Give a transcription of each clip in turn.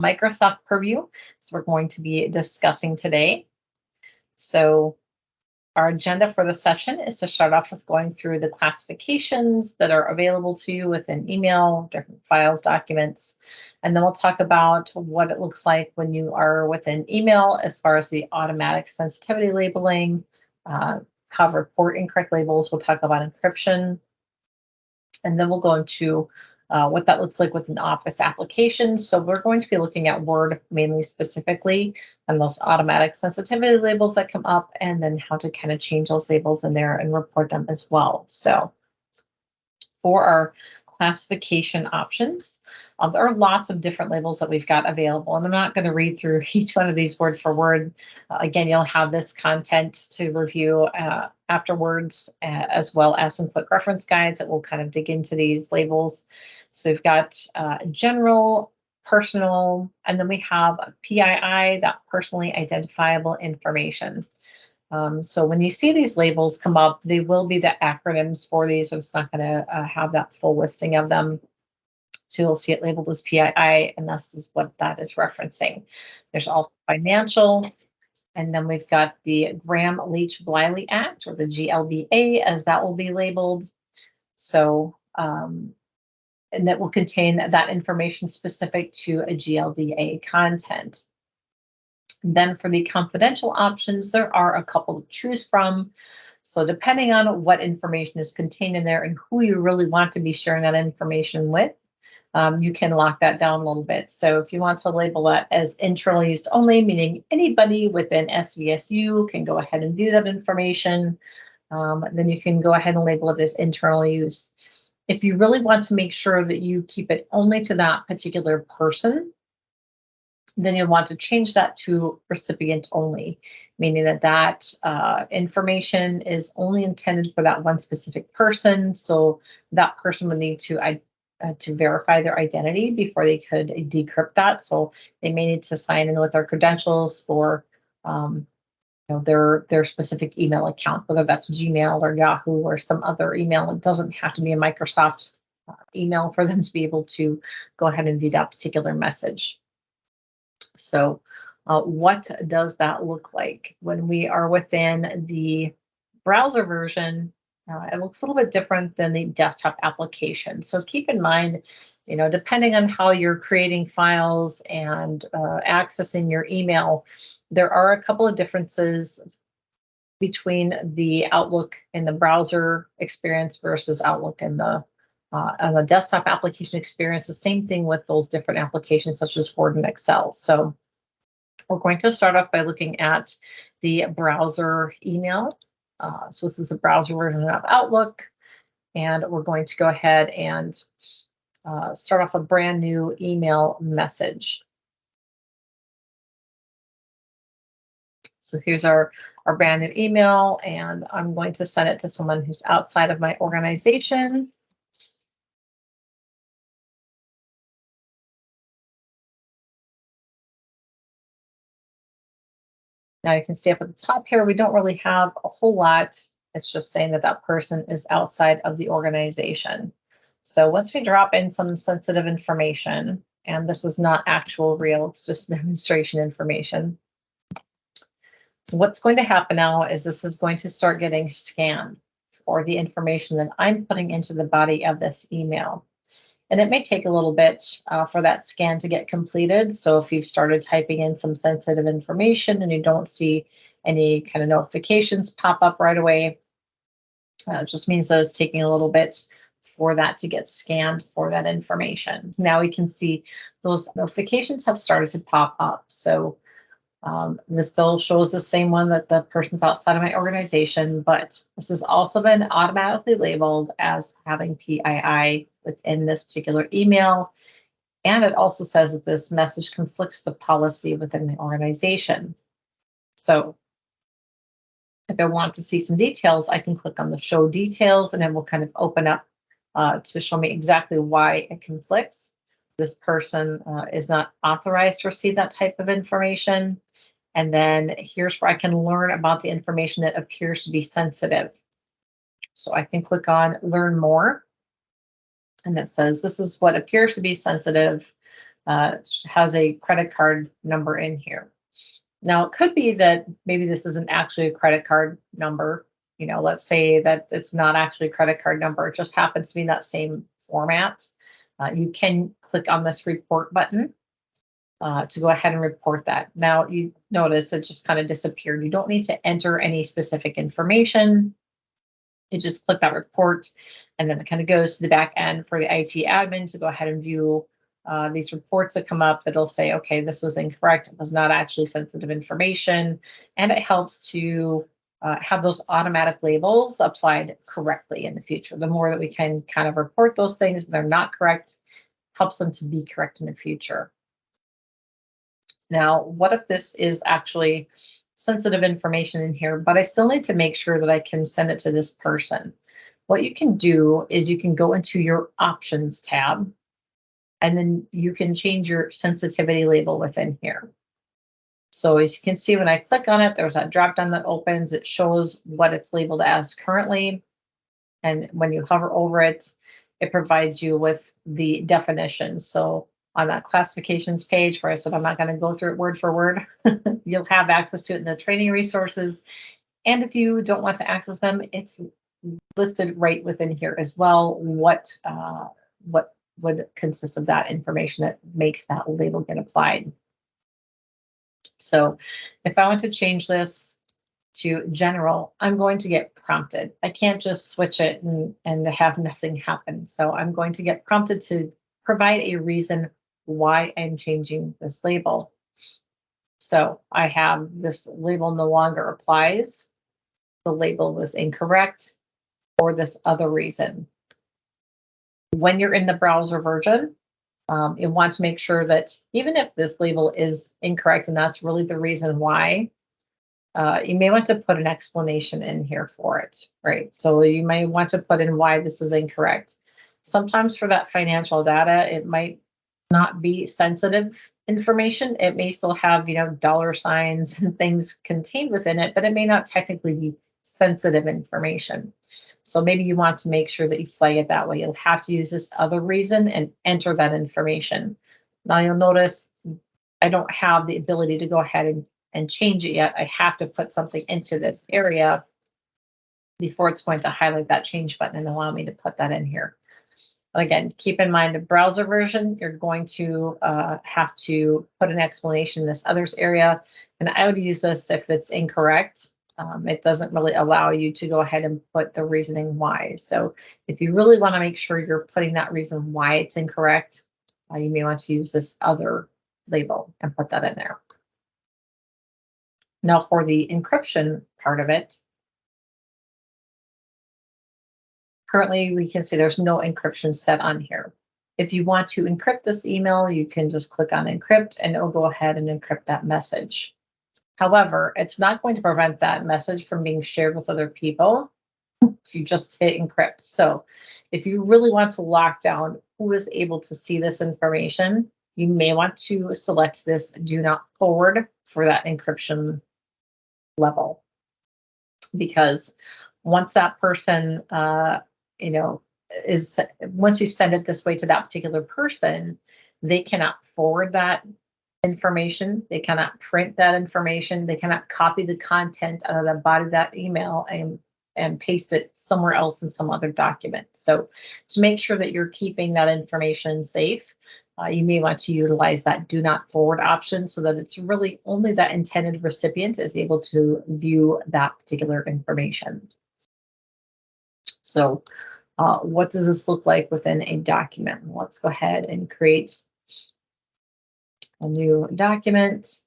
Microsoft Purview. So we're going to be discussing today. So our agenda for the session is to start off with going through the classifications that are available to you within email, different files, documents, and then we'll talk about what it looks like when you are within email as far as the automatic sensitivity labeling, how to report incorrect labels. We'll talk about encryption, and then we'll go into what that looks like with an Office application. So we're going to be looking at Word mainly specifically and those automatic sensitivity labels that come up, and then how to kind of change those labels in there and report them as well. So for our classification options, there are lots of different labels that we've got available, and I'm not going to read through each one of these word for word. Again, you'll have this content to review afterwards, as well as some quick reference guides that will kind of dig into these labels. So we've got general, personal, and then we have PII, that personally identifiable information. So when you see these labels come up, they will be the acronyms for these. So it's not going to have that full listing of them. So you'll see it labeled as PII, and this is what that is referencing. There's also financial, and then we've got the Gramm-Leach-Bliley Act, or the GLBA, as that will be labeled. So, and that will contain that information specific to a GLBA content. Then for the confidential options, there are a couple to choose from. So depending on what information is contained in there and who you really want to be sharing that information with, you can lock that down a little bit. So if you want to label that as internal use only, meaning anybody within SVSU can go ahead and view that information, then you can go ahead and label it as internal use. If you really want to make sure that you keep it only to that particular person, then you'll want to change that to recipient only, meaning that information is only intended for that one specific person. So that person would need to verify their identity before they could decrypt that. So they may need to sign in with their credentials for their specific email account, whether that's Gmail or Yahoo or some other email. It doesn't have to be a Microsoft email for them to be able to go ahead and view that particular message. So what does that look like when we are within the browser version? It looks a little bit different than the desktop application. So keep in mind, depending on how you're creating files and accessing your email, there are a couple of differences between the Outlook in the browser experience versus Outlook in the on the desktop application experience. The same thing with those different applications such as Word and Excel. So we're going to start off by looking at the browser email. So this is a browser version of Outlook, and we're going to go ahead and start off a brand new email message. So here's our brand new email, and I'm going to send it to someone who's outside of my organization. Now you can see up at the top here, we don't really have a whole lot. It's just saying that that person is outside of the organization. So once we drop in some sensitive information, and this is not actual real, it's just demonstration information. What's going to happen now is this is going to start getting scanned for the information that I'm putting into the body of this email. And it may take a little bit for that scan to get completed. So if you've started typing in some sensitive information and you don't see any kind of notifications pop up right away, it just means that it's taking a little bit for that to get scanned for that information. Now we can see those notifications have started to pop up. So this still shows the same one that the person's outside of my organization, but this has also been automatically labeled as having PII within this particular email. And it also says that this message conflicts the policy within the organization. So if I want to see some details, I can click on the show details, and it will kind of open up to show me exactly why it conflicts. This person is not authorized to receive that type of information. And then here's where I can learn about the information that appears to be sensitive. So I can click on Learn More. And it says this is what appears to be sensitive. has a credit card number in here. Now, it could be that maybe this isn't actually a credit card number. Let's say that it's not actually a credit card number. It just happens to be in that same format. You can click on this report button to go ahead and report that. Now, you notice it just kind of disappeared. You don't need to enter any specific information. You just click that report, and then it kind of goes to the back end for the IT admin to go ahead and view these reports that come up that'll say, okay, this was incorrect. It was not actually sensitive information. And it helps to have those automatic labels applied correctly in the future. The more that we can kind of report those things when they're not correct, helps them to be correct in the future. Now, what if this is actually sensitive information in here, but I still need to make sure that I can send it to this person? What you can do is you can go into your options tab, and then you can change your sensitivity label within here. So as you can see, when I click on it, there's that drop down that opens. It shows what it's labeled as currently. And when you hover over it, it provides you with the definition. So on that classifications page where I said I'm not going to go through it word for word, you'll have access to it in the training resources. And if you don't want to access them, it's listed right within here as well, what would consist of that information that makes that label get applied. So if I want to change this to general, I'm going to get prompted. I can't just switch it and have nothing happen. So I'm going to get prompted to provide a reason why I'm changing this label. So I have this label no longer applies, the label was incorrect, or this other reason. When you're in the browser version, it wants to make sure that even if this label is incorrect and that's really the reason why, you may want to put an explanation in here for it, right? So you may want to put in why this is incorrect. Sometimes for that financial data, it might not be sensitive information. It may still have, dollar signs and things contained within it, but it may not technically be sensitive information. So maybe you want to make sure that you flag it that way. You'll have to use this other reason and enter that information. Now you'll notice I don't have the ability to go ahead and change it yet. I have to put something into this area before it's going to highlight that change button and allow me to put that in here. Again, keep in mind the browser version, you're going to have to put an explanation in this others area. And I would use this if it's incorrect. It doesn't really allow you to go ahead and put the reasoning why. So if you really want to make sure you're putting that reason why it's incorrect, you may want to use this other label and put that in there. Now for the encryption part of it, currently we can see there's no encryption set on here. If you want to encrypt this email, you can just click on encrypt and it'll go ahead and encrypt that message. However, it's not going to prevent that message from being shared with other people if you just hit encrypt. So if you really want to lock down who is able to see this information, you may want to select this do not forward for that encryption level. Because once that person, once you send it this way to that particular person, they cannot forward that information. They cannot print that information. They cannot copy the content out of the body of that email and paste it somewhere else in some other document. So to make sure that you're keeping that information safe, you may want to utilize that do not forward option so that it's really only that intended recipient is able to view that particular information. So what does this look like within a document? Let's go ahead and create a new document.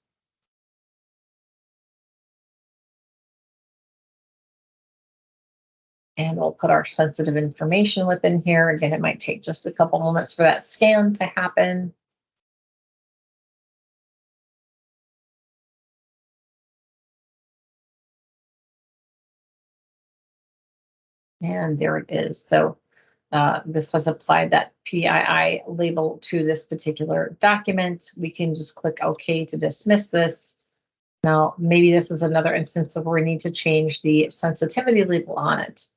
And we'll put our sensitive information within here. Again, it might take just a couple moments for that scan to happen. And there it is. So this has applied that PII label to this particular document. We can just click OK to dismiss this. Now, maybe this is another instance of where we need to change the sensitivity label on it.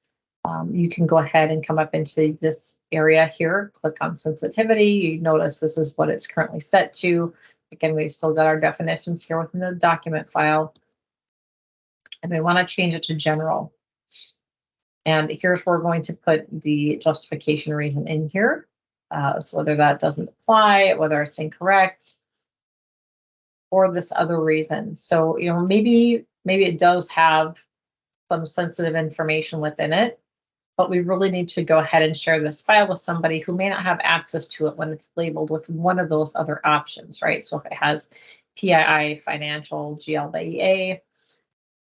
You can go ahead and come up into this area here, click on sensitivity. You notice this is what it's currently set to. Again, we've still got our definitions here within the document file. And we want to change it to general. And here's where we're going to put the justification reason in here. So whether that doesn't apply, whether it's incorrect, or this other reason. So, maybe it does have some sensitive information within it, but we really need to go ahead and share this file with somebody who may not have access to it when it's labeled with one of those other options, right? So if it has PII, financial, GLBA,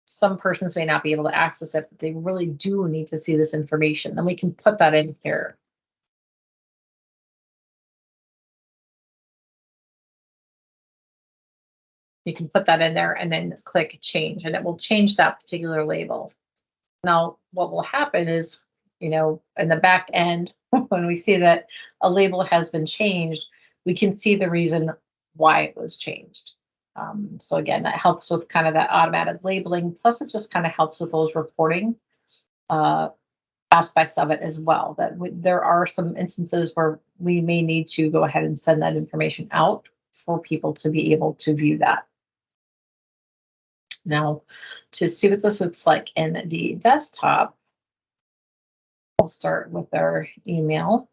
some persons may not be able to access it, but they really do need to see this information. Then we can put that in here. You can put that in there and then click change, and it will change that particular label. Now, what will happen is, in the back end, when we see that a label has been changed, we can see the reason why it was changed. So again, that helps with kind of that automatic labeling. Plus, it just kind of helps with those reporting aspects of it as well. That there are some instances where we may need to go ahead and send that information out for people to be able to view that. Now, to see what this looks like in the desktop, we'll start with our email.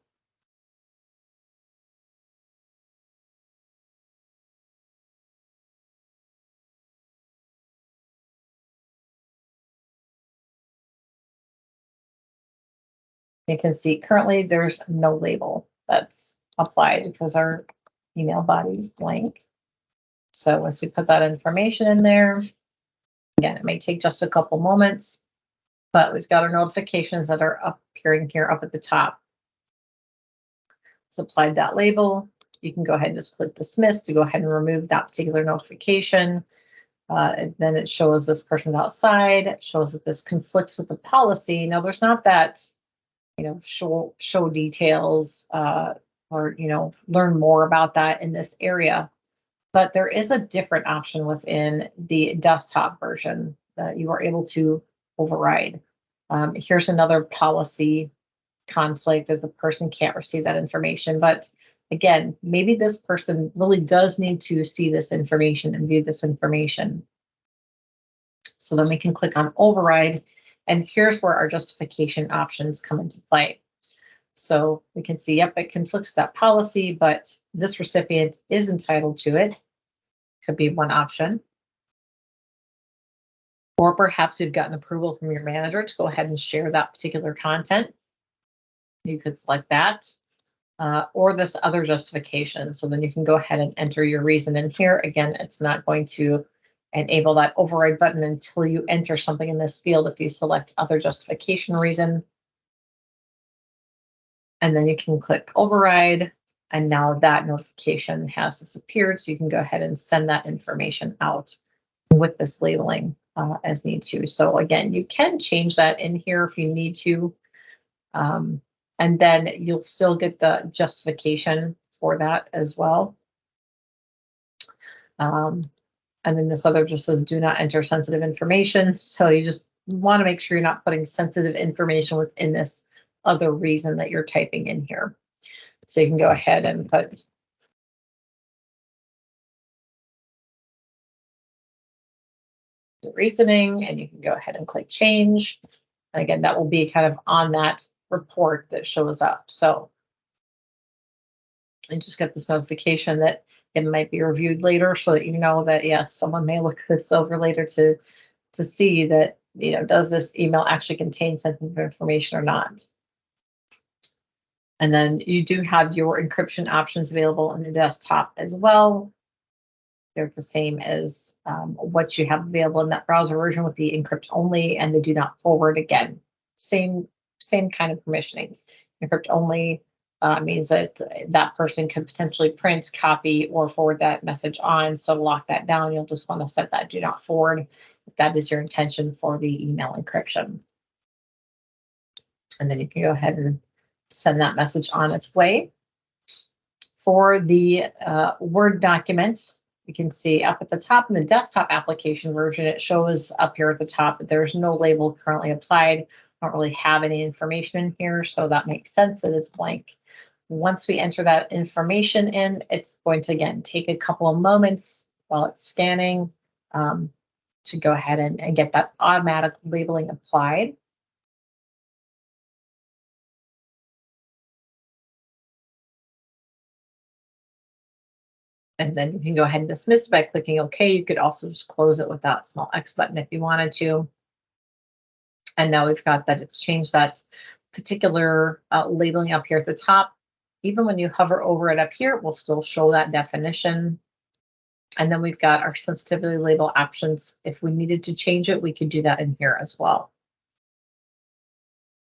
You can see currently there's no label that's applied because our email body is blank. So once we put that information in there, again, it may take just a couple moments, but we've got our notifications that are appearing here up at the top. It's applied that label. You can go ahead and just click dismiss to go ahead and remove that particular notification. And then it shows this person outside. It shows that this conflicts with the policy. Now, there's not that, show details or, learn more about that in this area. But there is a different option within the desktop version that you are able to override. Here's another policy conflict that the person can't receive that information. But again, maybe this person really does need to see this information and view this information. So then we can click on override, and here's where our justification options come into play. So we can see, yep, it conflicts with that policy, but this recipient is entitled to it. Could be one option. Or perhaps you've gotten approval from your manager to go ahead and share that particular content. You could select that. Or this other justification. So then you can go ahead and enter your reason in here. Again, it's not going to enable that override button until you enter something in this field if you select other justification reason. And then you can click override, and now that notification has disappeared. So you can go ahead and send that information out with this labeling as need to. So again, you can change that in here if you need to. And then you'll still get the justification for that as well. And then this other just says, do not enter sensitive information. So you just want to make sure you're not putting sensitive information within this other reason that you're typing in here. So you can go ahead and put the reasoning, and you can go ahead and click change. And again, that will be kind of on that report that shows up. So you just get this notification that it might be reviewed later, so that you know that, yes, someone may look this over later to see that, does this email actually contain sensitive information or not. And then you do have your encryption options available on the desktop as well. They're the same as what you have available in that browser version with the encrypt only and the do not forward. Again, same kind of permissionings. Encrypt only means that that person could potentially print, copy, or forward that message on. So to lock that down, you'll just want to set that do not forward if that is your intention for the email encryption. And then you can go ahead and send that message on its way. For the Word document, you can see up at the top in the desktop application version, it shows up here at the top that there's no label currently applied. don't really have any information in here, so that makes sense that it's blank. Once we enter that information in, it's going to, again, take a couple of moments while it's scanning to go ahead and get that automatic labeling applied. And then you can go ahead and dismiss by clicking OK. You could also just close it with that small X button if you wanted to. And now we've got that it's changed that particular labeling up here at the top. Even when you hover over it up here, it will still show that definition. And then we've got our sensitivity label options. If we needed to change it, we could do that in here as well.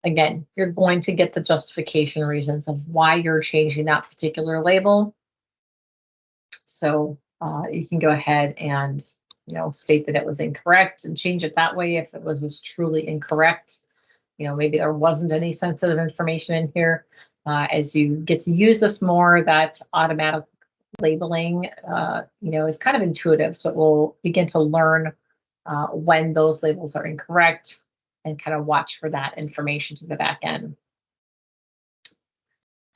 Again, you're going to get the justification reasons of why you're changing that particular label. So you can go ahead and state that it was incorrect and change it that way if it was truly incorrect. Maybe there wasn't any sensitive information in here. As you get to use this more, that automatic labeling, is kind of intuitive. So it will begin to learn when those labels are incorrect and kind of watch for that information to the back end.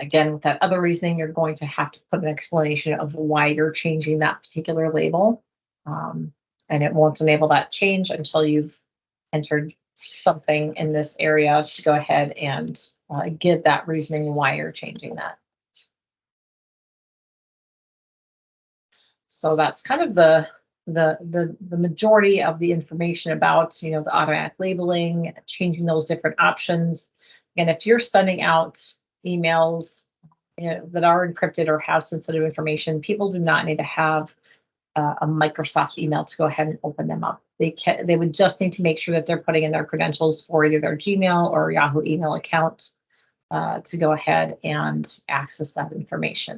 Again, with that other reasoning, you're going to have to put an explanation of why you're changing that particular label. And it won't enable that change until you've entered something in this area to go ahead and give that reasoning why you're changing that. So that's kind of the majority of the information about the automatic labeling, changing those different options. And if you're sending out emails that are encrypted or have sensitive information, people do not need to have a Microsoft email to go ahead and open them up. They would just need to make sure that they're putting in their credentials for either their Gmail or Yahoo email account to go ahead and access that information.